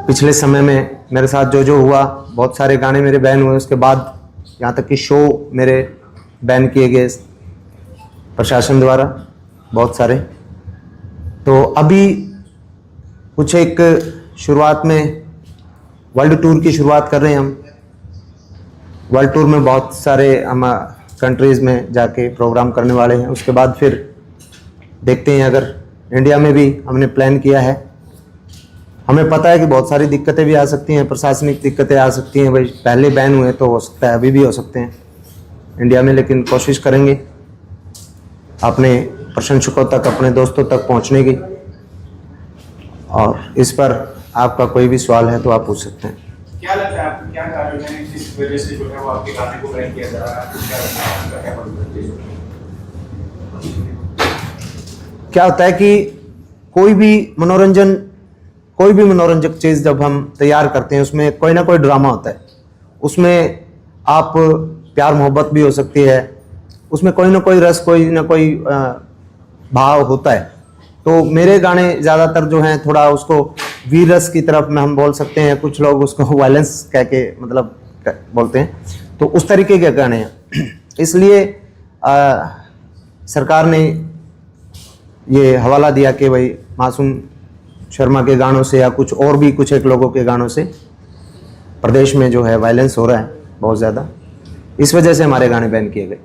पिछले समय में मेरे साथ जो जो हुआ, बहुत सारे गाने मेरे बैन हुए। उसके बाद यहाँ तक कि शो मेरे बैन किए गए प्रशासन द्वारा, बहुत सारे। तो अभी कुछ एक शुरुआत में वर्ल्ड टूर की शुरुआत कर रहे हैं हम। वर्ल्ड टूर में बहुत सारे हम कंट्रीज़ में जाके प्रोग्राम करने वाले हैं। उसके बाद फिर देखते हैं, अगर इंडिया में भी हमने प्लान किया है। हमें पता है कि बहुत सारी दिक्कतें भी आ सकती हैं, प्रशासनिक दिक्कतें आ सकती हैं। भाई पहले बैन हुए तो हो सकता है अभी भी हो सकते हैं इंडिया में, लेकिन कोशिश करेंगे अपने प्रशंसकों तक, अपने दोस्तों तक पहुंचने की। और इस पर आपका कोई भी सवाल है तो आप पूछ सकते हैं। क्या लगता है आपको, क्या कारण है जिस वजह से जो है वो आपके गाने को बैन किया जा रहा है? क्या लगता है आपका, क्या मतलब है? क्या होता है कि कोई भी मनोरंजक चीज़ जब हम तैयार करते हैं, उसमें कोई ना कोई ड्रामा होता है। उसमें आप प्यार मोहब्बत भी हो सकती है, उसमें कोई ना कोई रस, कोई ना कोई भाव होता है। तो मेरे गाने ज़्यादातर जो हैं थोड़ा उसको वीर रस की तरफ में हम बोल सकते हैं, कुछ लोग उसको वायलेंस कह के मतलब बोलते हैं। तो उस तरीके के गाने हैं। इसलिए सरकार ने ये हवाला दिया कि भाई मासूम शर्मा के गानों से या कुछ और भी कुछ एक लोगों के गानों से प्रदेश में जो है वायलेंस हो रहा है बहुत ज़्यादा। इस वजह से हमारे गाने बैन किए गए।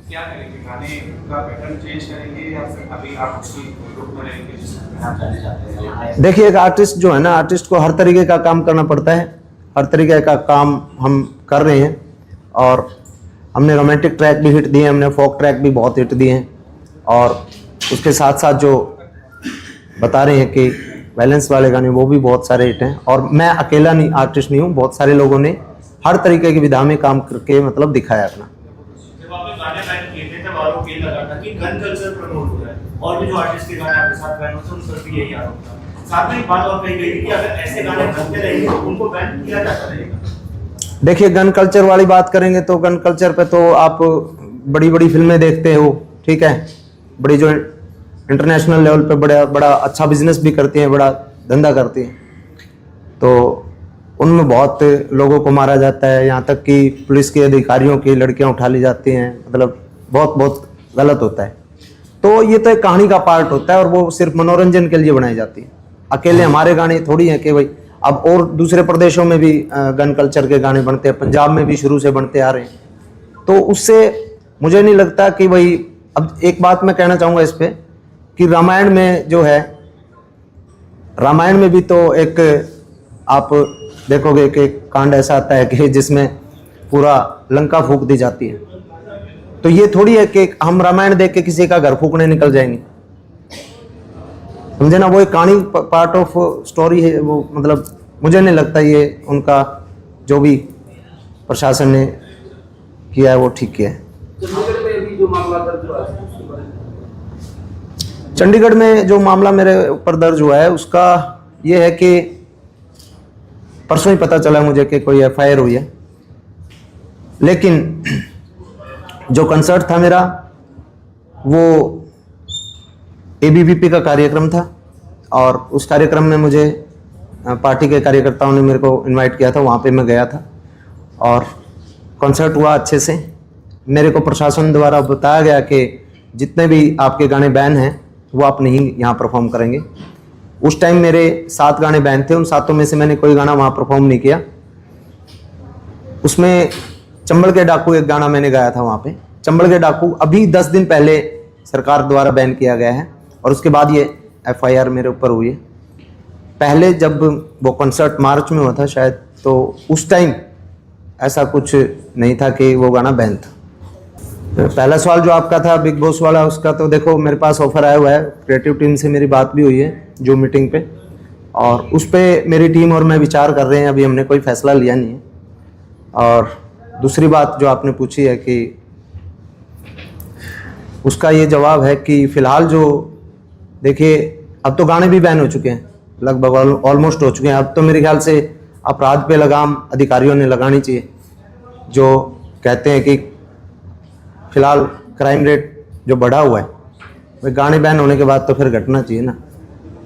क्या करेंगे, गाने का पैटर्न चेंज करेंगे या फिर अभी आप उसी ग्रुप में रहेंगे जिसमें आप जाने जाते हैं? देखिए, एक आर्टिस्ट जो है ना, आर्टिस्ट को हर तरीके का काम करना पड़ता है। हर तरीके का काम हम कर रहे हैं। और हमने रोमांटिक ट्रैक भी हिट दिए, हमने फोक ट्रैक भी बहुत हिट दिए हैं। और उसके साथ साथ जो बता रहे हैं कि वायलेंस वाले गाने, वो भी बहुत सारे हिट हैं। और मैं अकेला नहीं आर्टिस्ट नहीं हूँ, बहुत सारे लोगों ने हर तरीके की विधा में काम करके मतलब दिखाया अपना। जब आपने गाने बैन किए थे तब आरोप ये लगा था कि गन कल्चर प्रमोट हो रहा है, और भी जो आर्टिस्ट के गाने आपके साथ बैन होते हैं उन पर भी यही आरोप था। साथ में एक बात और कही गई थी कि अगर ऐसे गाने बनते रहेंगे तो उनको बैन किया जाता रहेगा। देखिए, गन कल्चर वाली बात करेंगे तो गन कल्चर पे तो आप बड़ी बड़ी फिल्में देखते हो, ठीक है, बड़ी जो इंटरनेशनल लेवल पे बड़ा अच्छा बिजनेस भी करती हैं, बड़ा धंधा करती हैं। तो उनमें बहुत लोगों को मारा जाता है, यहाँ तक कि पुलिस के अधिकारियों की लड़कियां उठा ली जाती हैं। मतलब बहुत गलत होता है। तो ये तो एक कहानी का पार्ट होता है और वो सिर्फ मनोरंजन के लिए बनाई जाती है। अकेले हमारे गाने थोड़ी हैं कि भाई, अब और दूसरे प्रदेशों में भी गन कल्चर के गाने बनते हैं, पंजाब में भी शुरू से बनते आ रहे हैं। तो उससे मुझे नहीं लगता कि भाई, अब एक बात मैं कहना चाहूँगा इस पर कि रामायण में जो है, रामायण में भी तो एक आप देखोगे कि कांड ऐसा आता है कि जिसमें पूरा लंका फूंक दी जाती है। तो ये थोड़ी है कि हम रामायण देख के किसी का घर फूकने निकल जाएंगे, समझे ना। वो एक कहानी, पार्ट ऑफ स्टोरी है वो। मतलब मुझे नहीं लगता ये उनका जो भी प्रशासन ने किया है वो ठीक किया है। चंडीगढ़ में जो मामला मेरे ऊपर दर्ज हुआ है उसका ये है कि परसों ही पता चला मुझे कि कोई एफआईआर हुई है। लेकिन जो कंसर्ट था मेरा, वो एबीवीपी का कार्यक्रम था। और उस कार्यक्रम में मुझे पार्टी के कार्यकर्ताओं ने मेरे को इनवाइट किया था, वहाँ पे मैं गया था और कंसर्ट हुआ अच्छे से। मेरे को प्रशासन द्वारा बताया गया कि जितने भी आपके गाने बैन हैं वो आप नहीं यहाँ परफॉर्म करेंगे। उस टाइम मेरे 7 गाने बैन थे, उन 7 में से मैंने कोई गाना वहाँ परफॉर्म नहीं किया। उसमें चंबल के डाकू एक गाना मैंने गाया था वहाँ पे। चंबल के डाकू अभी 10 दिन पहले सरकार द्वारा बैन किया गया है और उसके बाद ये एफआईआर मेरे ऊपर हुई है। पहले जब वो कंसर्ट मार्च में हुआ था शायद, तो उस टाइम ऐसा कुछ नहीं था कि वो गाना बैन था। पहला सवाल जो आपका था बिग बॉस वाला, उसका तो देखो मेरे पास ऑफर आया हुआ है। क्रिएटिव टीम से मेरी बात भी हुई है जो मीटिंग पे, और उस पर मेरी टीम और मैं विचार कर रहे हैं। अभी हमने कोई फैसला लिया नहीं है। और दूसरी बात जो आपने पूछी है कि उसका ये जवाब है कि फ़िलहाल जो देखिए, अब तो गाने भी बैन हो चुके हैं, लगभग ऑलमोस्ट हो चुके हैं। अब तो मेरे ख्याल से अपराध पे लगाम अधिकारियों ने लगानी चाहिए, जो कहते हैं कि फ़िलहाल क्राइम रेट जो बढ़ा हुआ है, वह गाने बैन होने के बाद तो फिर घटना चाहिए ना।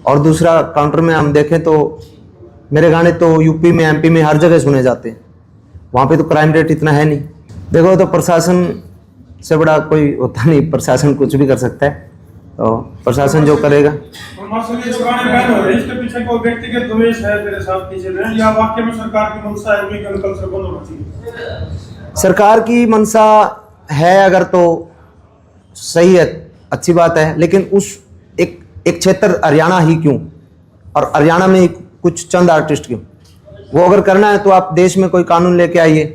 और दूसरा, काउंटर में हम देखें तो मेरे गाने तो यूपी में एमपी में हर जगह सुने जाते हैं, वहाँ पे तो क्राइम रेट इतना है नहीं। देखो तो प्रशासन से बड़ा कोई होता नहीं, प्रशासन कुछ भी कर सकता है, तो प्रशासन जो करेगा। इसके पीछे कोई व्यक्तिगत द्वेष है मेरे साथ कीजिए, या वाकई में सरकार की मंशा है कि गन कल्चर बंद होना चाहिए? सरकार की मंशा है अगर तो सही है, अच्छी बात है, लेकिन उस एक क्षेत्र हरियाणा ही क्यों, और हरियाणा में कुछ चंद आर्टिस्ट क्यों? वो अगर करना है तो आप देश में कोई कानून लेके आइए,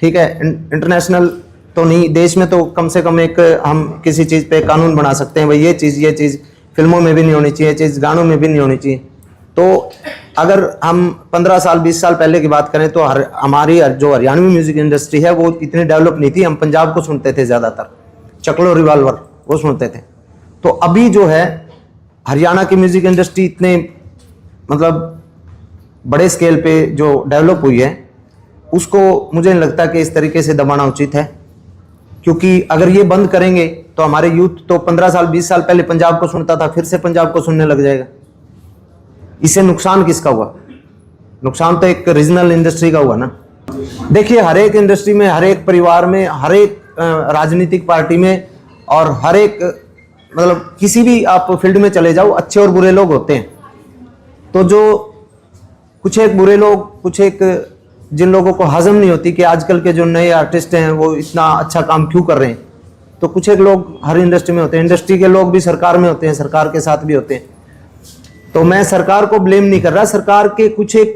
ठीक है। इंटरनेशनल तो नहीं, देश में तो कम से कम एक हम किसी चीज़ पे कानून बना सकते हैं, भाई ये चीज़ फिल्मों में भी नहीं होनी चाहिए, ये चीज़ गानों में भी नहीं होनी चाहिए। तो अगर हम 15 साल 20 साल पहले की बात करें तो हमारी जो हरियाणवी म्यूजिक इंडस्ट्री है वो इतनी डेवलप नहीं थी। हम पंजाब को सुनते थे ज़्यादातर, चकलो रिवाल्वर वो सुनते थे। तो अभी जो है हरियाणा की म्यूजिक इंडस्ट्री इतने मतलब बड़े स्केल पे जो डेवलप हुई है, उसको मुझे नहीं लगता कि इस तरीके से दबाना उचित है, क्योंकि अगर ये बंद करेंगे तो हमारे यूथ तो 15 साल 20 साल पहले पंजाब को सुनता था, फिर से पंजाब को सुनने लग जाएगा। इससे नुकसान किसका हुआ? नुकसान तो एक रीजनल इंडस्ट्री का हुआ ना। देखिए, हर एक इंडस्ट्री में, हर एक परिवार में, हर एक राजनीतिक पार्टी में और हर एक मतलब किसी भी आप फील्ड में चले जाओ, अच्छे और बुरे लोग होते हैं। तो जो कुछ एक बुरे लोग, कुछ एक जिन लोगों को हजम नहीं होती कि आजकल के जो नए आर्टिस्ट हैं वो इतना अच्छा काम क्यों कर रहे हैं, तो कुछ एक लोग हर इंडस्ट्री में होते हैं। इंडस्ट्री के लोग भी सरकार में होते हैं, सरकार के साथ भी होते हैं। तो मैं सरकार को ब्लेम नहीं कर रहा, सरकार के कुछ एक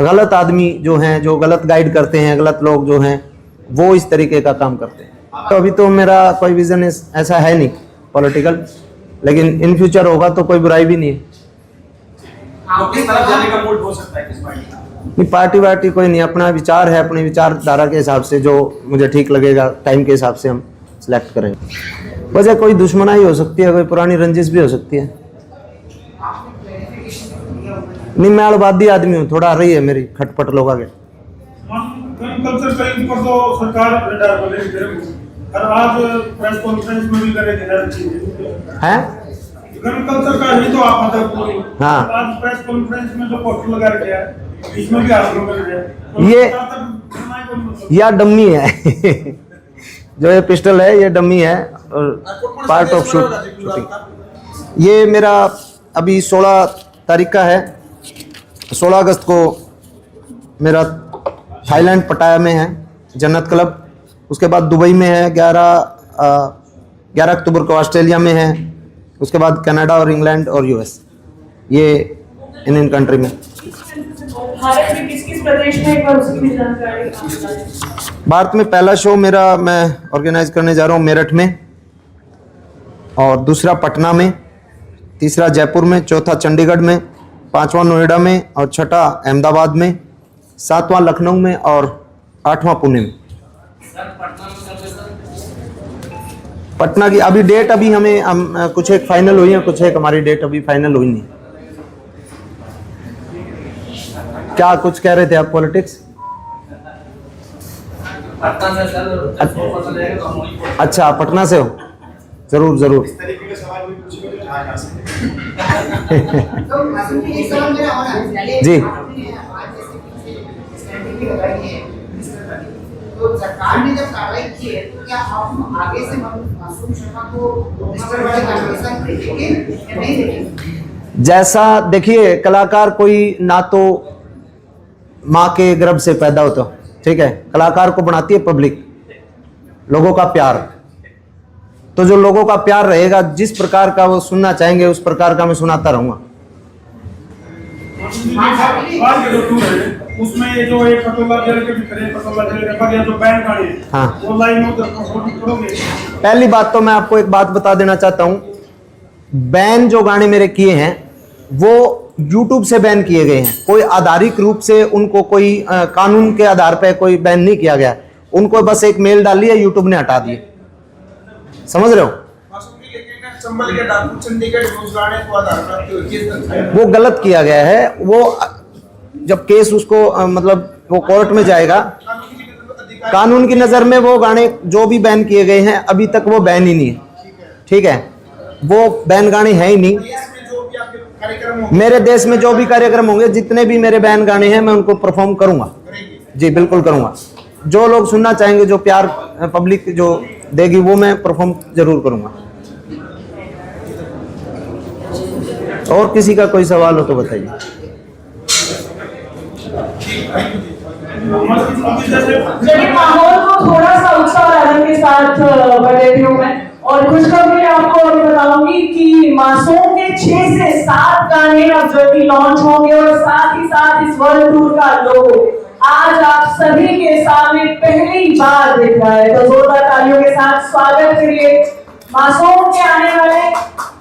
गलत आदमी जो हैं, जो गलत गाइड करते हैं, गलत लोग जो हैं, वो इस तरीके का काम करते हैं। तो अभी तो मेरा कोई विजन ऐसा है नहीं पॉलिटिकल, लेकिन इन फ्यूचर होगा तो कोई बुराई भी नहीं है। किस तरफ जाने का मूड हो सकता है, किस पार्टी का? नहीं, पार्टी वार्टी कोई नहीं, अपना विचार है, अपनी विचारधारा के हिसाब से जो मुझे ठीक लगेगा टाइम के हिसाब से हम सिलेक्ट करेंगे। वजह कोई दुश्मनाई हो सकती है, कोई पुरानी रंजिश भी हो सकती है। नहीं, मैं अलवादी आदमी हूँ, थोड़ा रही है मेरी खटपट लोग आगे। गन कल्चर के ऊपर तो सरकार रडार बनेगी, और आज प्रेस कॉन्फ्रेंस में भी करेगी हर चीज है। गन कल्चर का ही तो आप मतलब पूरी, हाँ, आज प्रेस कॉन्फ्रेंस में जो पोस्टर लगा रखे हैं इसमें भी आप लोग ये डम्मी है जो ये पिस्टल है ये डम्मी है और पार्ट ऑफ शूटिंग। ये मेरा अभी 16 तारीख का है, 16 अगस्त को मेरा थाईलैंड पटाया में है जन्नत क्लब, उसके बाद दुबई में है, 11 अक्टूबर को ऑस्ट्रेलिया में है, उसके बाद कनाडा और इंग्लैंड और यूएस, ये इन कंट्री में। भारत में किस प्रदेश में एक बार उसकी भी जानकारी? भारत में पहला शो मेरा मैं ऑर्गेनाइज करने जा रहा हूँ मेरठ में, और दूसरा पटना में, तीसरा जयपुर में, चौथा चंडीगढ़ में, पांचवा नोएडा में और छठा अहमदाबाद में, सातवां लखनऊ में और 8वां पुणे में। पटना की अभी डेट अभी हम कुछ एक फाइनल हुई है, कुछ एक हमारी डेट अभी फाइनल हुई नहीं। क्या कुछ कह रहे थे आप? पॉलिटिक्स? अच्छा, पटना से हो? जरूर जरूर। जी, तो सरकार ने जब कार्रवाई की है तो क्या हम आगे से मासूम शर्मा को देखेंगे या नहीं देखेंगे? जैसा देखिए, कलाकार कोई ना तो माँ के गर्भ से पैदा होता, ठीक है, कलाकार को बनाती है पब्लिक, लोगों का प्यार। तो जो लोगों का प्यार रहेगा, जिस प्रकार का वो सुनना चाहेंगे उस प्रकार का मैं सुनाता रहूंगा। उसमें ये जो एक पटोला जेल के भीतर है, पटोला जेल के बाद ये जो बैंड गाड़ी है, हाँ, वो लाइन में करोगे? पहली बात तो मैं आपको एक बात बता देना चाहता हूं, बैन जो गाने मेरे किए हैं वो YouTube से बैन किए गए हैं, कोई आधारिक रूप से उनको कोई कानून के आधार पर कोई बैन नहीं किया गया। उनको बस एक मेल डाली है, YouTube ने हटा दिए, समझ रहे हो? वो गलत किया गया है। वो जब केस उसको मतलब वो कोर्ट में जाएगा, कानून की नजर में वो गाने जो भी बैन किए गए हैं अभी तक वो बैन ही नहीं है, ठीक है, वो बैन गाने हैं ही नहीं। कार्यक्रम हो मेरे देश में जो भी कार्यक्रम होंगे, जितने भी मेरे बैन गाने हैं, मैं उनको परफॉर्म करूंगा जी, बिल्कुल करूंगा। जो लोग सुनना चाहेंगे, जो प्यार पब्लिक जो देगी, वो मैं परफॉर्म जरूर करूंगा। और किसी का कोई सवाल हो तो बताइए। चलिए, माहौल को थोड़ा सा उत्साह और आनंद के साथ बढ़ देती हूँ मैं। और खुशखबरी आपको अभी बताऊंगी कि मासूम के 6 से 7 गाने अब जल्दी लॉन्च होंगे, और साथ ही साथ इस वर्ल्ड टूर का लोगो आज आप सभी के सामने पहली बार दिख रहा है। तो जोरदार तालियों के साथ स्वागत करिए मासूम के आने वाले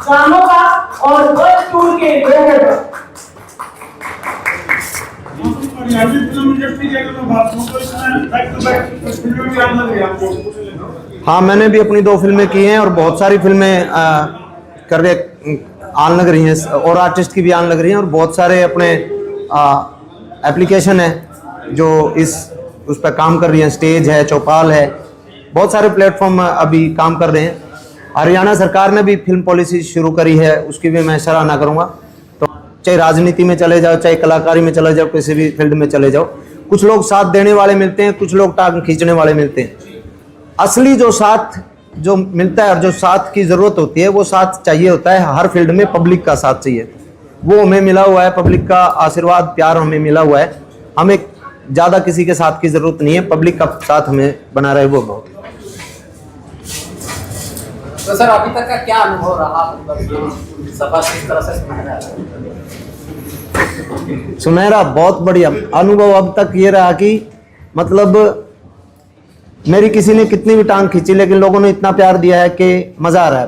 गानों का और वर्ल्ड टूर के लोगों का। फिल्म इंडस्ट्री की अगर मैं बात करूं तो इसमें बैक टू बैक फिल्में भी आने लगी आपको। हाँ, मैंने भी अपनी 2 फिल्में की हैं और बहुत सारी फिल्में करके आने लग रही हैं, और आर्टिस्ट की भी आने लग रही हैं, और बहुत सारे अपने एप्लीकेशन है जो उस पर काम कर रही हैं। स्टेज है, चौपाल है, बहुत सारे प्लेटफॉर्म अभी काम कर रहे हैं। हरियाणा सरकार ने भी फिल्म पॉलिसी शुरू करी है, उसकी भी मैं सराहना करूँगा। तो चाहे राजनीति में चले जाओ, चाहे कलाकारी में चले जाओ, किसी भी फील्ड में चले जाओ, कुछ लोग साथ देने वाले मिलते हैं, कुछ लोग टांग खींचने वाले मिलते हैं। असली जो साथ जो मिलता है और जो साथ की ज़रूरत होती है, वो साथ चाहिए होता है। हर फील्ड में पब्लिक का साथ चाहिए, वो हमें मिला हुआ है। पब्लिक का आशीर्वाद, प्यार हमें मिला हुआ है। हमें ज़्यादा किसी के साथ की ज़रूरत नहीं है, पब्लिक का साथ हमें बना रहे, वो बहुत। तो सर, अभी तक का क्या अनुभव रहा, मतलब सफर किस तरह से सुनहरा? बहुत बढ़िया अनुभव अब तक ये रहा कि मतलब मेरी किसी ने कितनी भी टांग खींची, लेकिन लोगों ने इतना प्यार दिया है कि मजा आ रहा है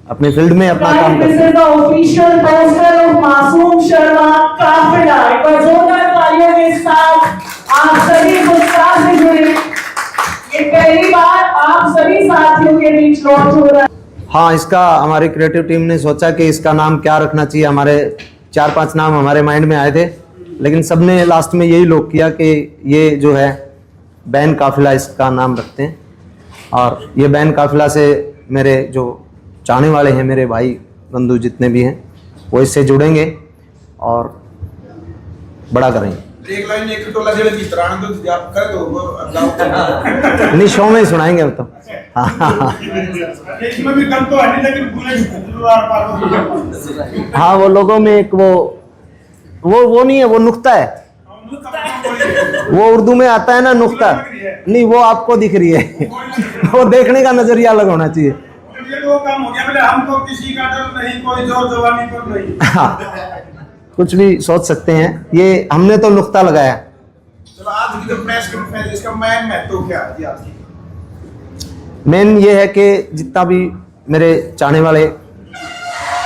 अपने फील्ड में अपना काम करते हैं। Official poster of Masoom Sharma काफिला, एक बार जोरदार तालियों के साथ आप सभी उत्साह से जुड़े। ये पहली बार आप सभी साथियों के बीच लॉन्च हो रहा है। हाँ, इसका हमारी क्रिएटिव टीम ने सोचा कि इसका नाम क्या रखना चाहिए। हमारे 4-5 नाम हमारे माइंड में आए थे, लेकिन सबने लास्ट में यही लोग किया कि ये जो है बैन काफिला इसका नाम रखते हैं। और ये बैन काफिला से मेरे जो चाहने वाले हैं, मेरे भाई बंधु जितने भी हैं, वो इससे जुड़ेंगे और बड़ा करेंगे। एक लाइन एक टोला जेल की तरह तो आप कर दो नहीं, शो में ही सुनाएंगे हम तो। इसमें भी कम तो है नहीं, लेकिन पूरे हाँ, वो लोगों में एक वो नहीं है, वो नुक्ता है। वो उर्दू में आता है ना, नुक्ता नहीं, वो आपको दिख रही है। वो देखने का नजरिया अलग होना चाहिए। ये तो काम हो गया, बोले हम तो किसी का डर नहीं, कोई जोर जवानी पर नहीं। हाँ, कुछ भी सोच सकते हैं, ये हमने तो नुक्ता लगाया। चलो, आज की जो प्रेस कॉन्फ्रेंस, इसका मेन महत्व क्या है आज की? मेन ये है कि जितना भी मेरे चाहने वाले,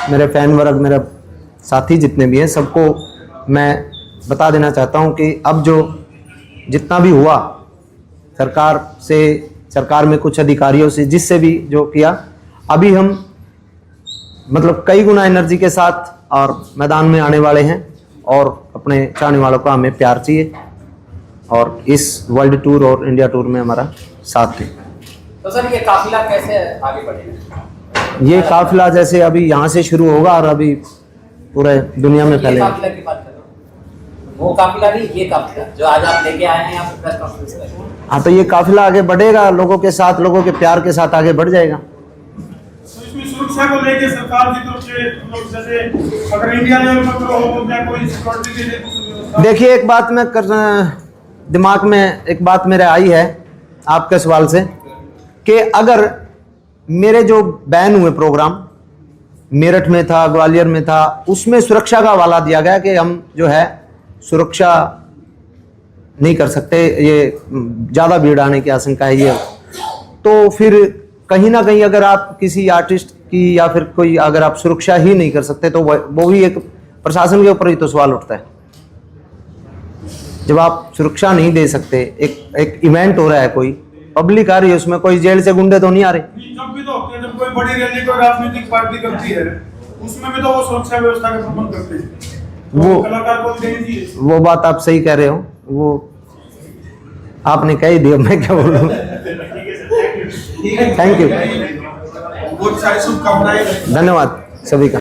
मेरे फैन वर्ग, मेरे साथी जितने भी हैं, सबको मैं बता देना चाहता हूं कि अब जो जितना भी हुआ सरकार से, सरकार में कुछ अधिकारियों से, जिससे भी जो किया, अभी हम मतलब कई गुना एनर्जी के साथ और मैदान में आने वाले हैं, और अपने चाहने वालों का हमें प्यार चाहिए, और इस वर्ल्ड टूर और इंडिया टूर में हमारा साथ दें। तो सर, ये काफिला कैसे आगे बढ़ेगा? ये काफिला जैसे अभी यहाँ से शुरू होगा और अभी पूरे दुनिया में फैलेगा। काफिला की बात कर रहा हूँ, वो काफिला नहीं, ये काफिला जो आज आप लेके आए हैं यहाँ पे प्रेस कॉन्फ्रेंस में। हाँ, तो ये काफिला आगे बढ़ेगा, लोगों के साथ, लोगों के प्यार के साथ आगे बढ़ जाएगा। तो इसमें सुरक्षा को लेके सरकार की तरफ से लोग, जैसे अगर इंडिया लेवल पर हो तो कोई सिक्योरिटी के लिए कुछ व्यवस्था? देखिए, एक बात मैं दिमाग में एक बात मेरे आई है आपके सवाल से, कि अगर मेरे जो बैन हुए प्रोग्राम, मेरठ में था, ग्वालियर में था, उसमें सुरक्षा का हवाला दिया गया कि हम जो है सुरक्षा नहीं कर सकते, ये ज़्यादा भीड़ आने की आशंका है, ये तो फिर कहीं ना कहीं अगर आप किसी आर्टिस्ट की या फिर कोई, अगर आप सुरक्षा ही नहीं कर सकते, तो वो भी एक प्रशासन के ऊपर ही तो सवाल उठता है। जब आप सुरक्षा नहीं दे सकते, एक इवेंट हो रहा है, कोई पब्लिक आ रही है, उसमें कोई जेल से गुंडे तो नहीं आ रहे। जब भी तो होते हैं, जब कोई बड़ी रैली कोई राजनीतिक पार्टी करती है, उसमें भी तो वो सुरक्षा व्यवस्था का प्रबंध करते हैं। वो कलाकार को देनी चाहिए। वो बात आप सही कह रहे हो, वो आपने कह ही दिया, मैं क्या बोलूं। थैंक यू, बहुत सारी शुभकामनाएं। धन्यवाद सभी का।